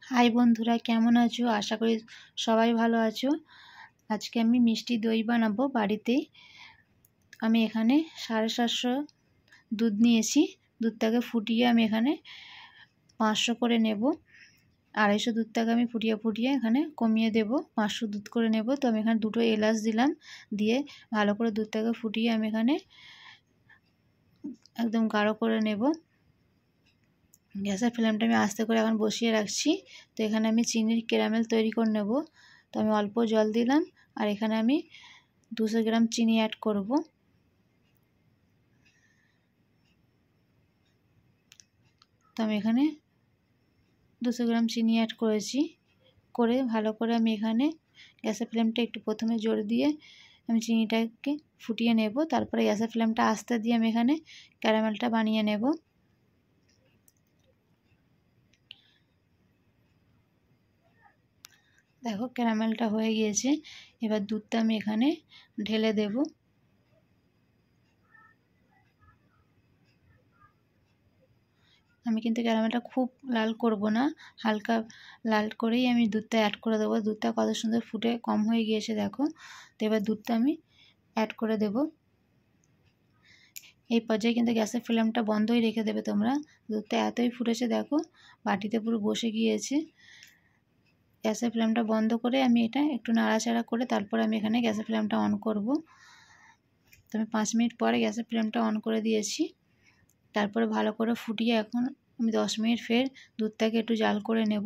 High বন্ধুরা, কেমন আছো? আশা করি সবাই ভালো আছো। আজকে আমি মিষ্টি দই বানাবো বাড়িতেই। আমি এখানে 750 দুধ নিয়েছি। দুধটাকে ফুটিয়ে আমি এখানে 500 করে নেব। 250 দুধটাকে আমি ফুটিয়ে এখানে কমিয়ে দেব, 500 দুধ করে নেব। তো আমি এখানে 2টো এলাচ দিলাম, দিয়ে ভালো করে দুধটাকে ফুটিয়ে আমি এখানে একদম গাঢ় করে নেব। গ্যাসের ফ্লেমটা আমি আস্তে করে এখন বসিয়ে রাখছি। তো এখানে আমি চিনির ক্যারামেল তৈরি করে নেব। তো আমি অল্প জল দিলাম, আর এখানে আমি 200 গ্রাম চিনি অ্যাড করব। তো আমি এখানে 200 গ্রাম চিনি অ্যাড করেছি। করে ভালো করে আমি এখানে গ্যাসের ফ্লেমটা একটু প্রথমে জোরে দিয়ে আমি চিনিটাকে ফুটিয়ে নেব। তারপরে গ্যাসের ফ্লেমটা আস্তে দিয়ে আমি এখানে ক্যারামেলটা বানিয়ে নেব। দেখো ক্যারামেলটা হয়ে গিয়েছে। এবার দুধটা আমি এখানে ঢেলে দেব। আমি কিন্তু ক্যারামেলটা খুব লাল করব না, হালকা লাল করেই আমি দুধটা অ্যাড করে দেবো। দুধটা কত সুন্দর ফুটে কম হয়ে গিয়েছে দেখো। তো এবার দুধটা আমি অ্যাড করে দেব। এই পর্যায়ে কিন্তু গ্যাসের ফ্লেমটা বন্ধই রেখে দেবে তোমরা। দুধটা এতই ফুটেছে দেখো, বাটিতে পুরো বসে গিয়েছে। গ্যাসের ফ্লেমটা বন্ধ করে আমি এটা একটু নাড়াচাড়া করে তারপর আমি এখানে গ্যাসের ফ্লেমটা অন করব। তো আমি 5 মিনিট পরে গ্যাসের ফ্লেমটা অন করে দিয়েছি। তারপরে ভালো করে ফুটিয়ে এখন আমি 10 মিনিট ফের দুধটাকে একটু জাল করে নেব।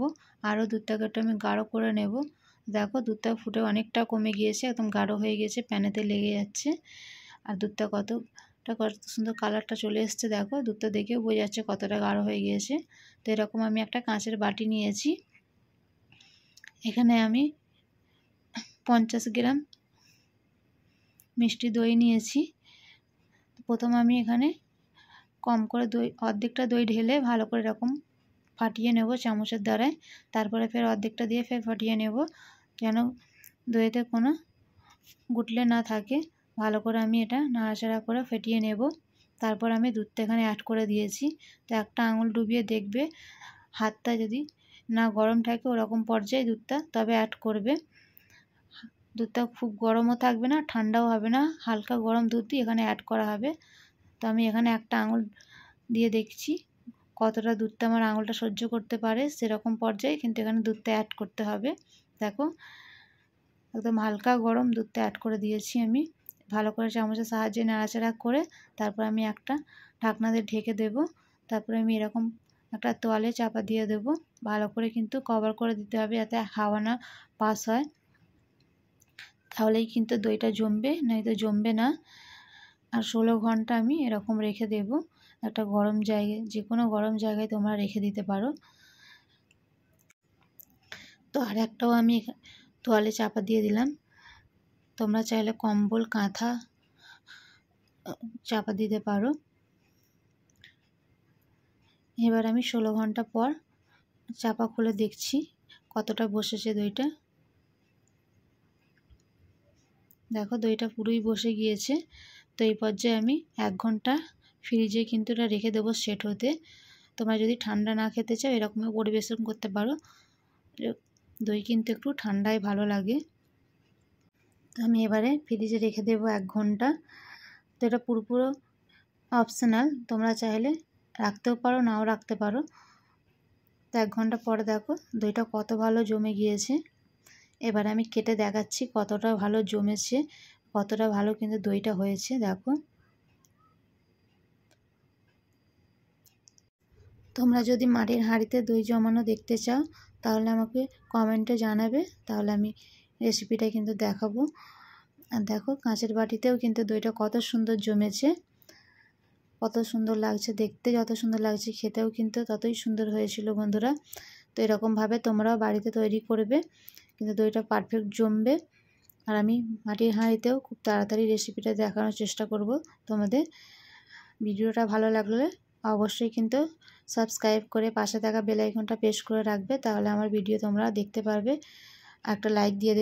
আরও দুধটাকে একটু আমি গাঢ় করে নেব। দেখো দুধটা ফুটে অনেকটা কমে গিয়েছে, একদম গাঢ় হয়ে গিয়েছে, প্যানেতে লেগে যাচ্ছে। আর দুধটা কত সুন্দর কালারটা চলে এসছে দেখো। দুধটা দেখেও বোঝা যাচ্ছে কতটা গাঢ় হয়ে গিয়েছে। তো এরকম আমি একটা কাঁচের বাটি নিয়েছি। এখানে আমি 50 গ্রাম মিষ্টি দই নিয়েছি। প্রথম আমি এখানে কম করে অর্ধেকটা দই ঢেলে ভালো করে এরকম ফাটিয়ে নেব চামচের দ্বারায়। তারপরে ফের অর্ধেকটা দিয়ে ফের ফাটিয়ে নেব, যেন দইতে কোনো গুটলে না থাকে। ভালো করে আমি এটা নাড়াচাড়া করে ফেটিয়ে নেব। তারপর আমি দুধটা এখানে অ্যাড করে দিয়েছি। তো একটা আঙুল ডুবিয়ে দেখবে, হাতটা যদি না গরম থাকে ওরকম পর্যায়ে দুধটা তবে অ্যাড করবে। দুধটা খুব গরমও থাকবে না, ঠান্ডাও হবে না, হালকা গরম দুধ দিয়ে এখানে অ্যাড করা হবে। তো আমি এখানে একটা আঙুল দিয়ে দেখছি কতটা দুধটা আমার আঙুলটা সহ্য করতে পারে, সেরকম পর্যায়ে কিন্তু এখানে দুধটা অ্যাড করতে হবে। দেখো একদম হালকা গরম দুধটা অ্যাড করে দিয়েছি আমি। ভালো করে চামচের সাহায্যে নাড়াচাড়া করে তারপর আমি একটা ঢাকনা দিয়ে ঢেকে দেব। তারপরে আমি এরকম একটা তোয়ালে চাপা দিয়ে দেব। ভালো করে কিন্তু কভার করে দিতে হবে যাতে হাওয়া না পাস হয়, তাহলেই কিন্তু দইটা জমবে, নয়তো জমবে না। আর 16 ঘন্টা আমি এরকম রেখে দেব একটা গরম জায়গায়, যে কোনো গরম জায়গায় তোমরা রেখে দিতে পারো। তো আর একটাও আমি তোয়ালে চাপা দিয়ে দিলাম। তোমরা চাইলে কম্বল কাঁথা চাপা দিতে পারো। এবার আমি 16 ঘন্টা পর চাপা খুলে দেখছি কতটা বসেছে দইটা। দেখো দইটা পুরোই বসে গিয়েছে। তো এই পর্যায়ে আমি 1 ঘন্টা ফ্রিজে কিন্তু এটা রেখে দেবো সেট হতে। তোমরা যদি ঠান্ডা না খেতে চাও এরকমভাবে পরিবেশন করতে পারো। দই কিন্তু একটু ঠান্ডায় ভালো লাগে। তো আমি এবারে ফ্রিজে রেখে দেবো 1 ঘন্টা। তো এটা পুরোপুরো অপশনাল, তোমরা চাইলে রাখতেও পারো নাও রাখতে পারো। তো 1 ঘন্টা পরে দেখো দইটা কত ভালো জমে গিয়েছে। এবার আমি কেটে দেখাচ্ছি কতটা ভালো জমেছে, কতটা ভালো কিন্তু দইটা হয়েছে দেখো। তোমরা যদি মাটির হাঁড়িতে দই জমানো দেখতে চাও তাহলে আমাকে কমেন্টে জানাবে, তাহলে আমি রেসিপিটা কিন্তু দেখাবো। আর দেখো কাঁচের বাটিতেও কিন্তু দইটা কত সুন্দর জমেছে, কত সুন্দর লাগছে দেখতে, যত সুন্দর লাগছে খেতেও কিন্তু ততই সুন্দর হয়েছিল বন্ধুরা। তো এরকমভাবে তোমরাও বাড়িতে তৈরি করবে, কিন্তু দইটা পারফেক্ট জমবে। আর আমি মাটির হাঁড়িতেও খুব তাড়াতাড়ি রেসিপিটা দেখানোর চেষ্টা করব তোমাদের। ভিডিওটা ভালো লাগলে অবশ্যই কিন্তু সাবস্ক্রাইব করে পাশে থাকা বেল আইকনটা প্রেস করে রাখবে, তাহলে আমার ভিডিও তোমরা দেখতে পারবে। একটা লাইক দিয়ে দেবে।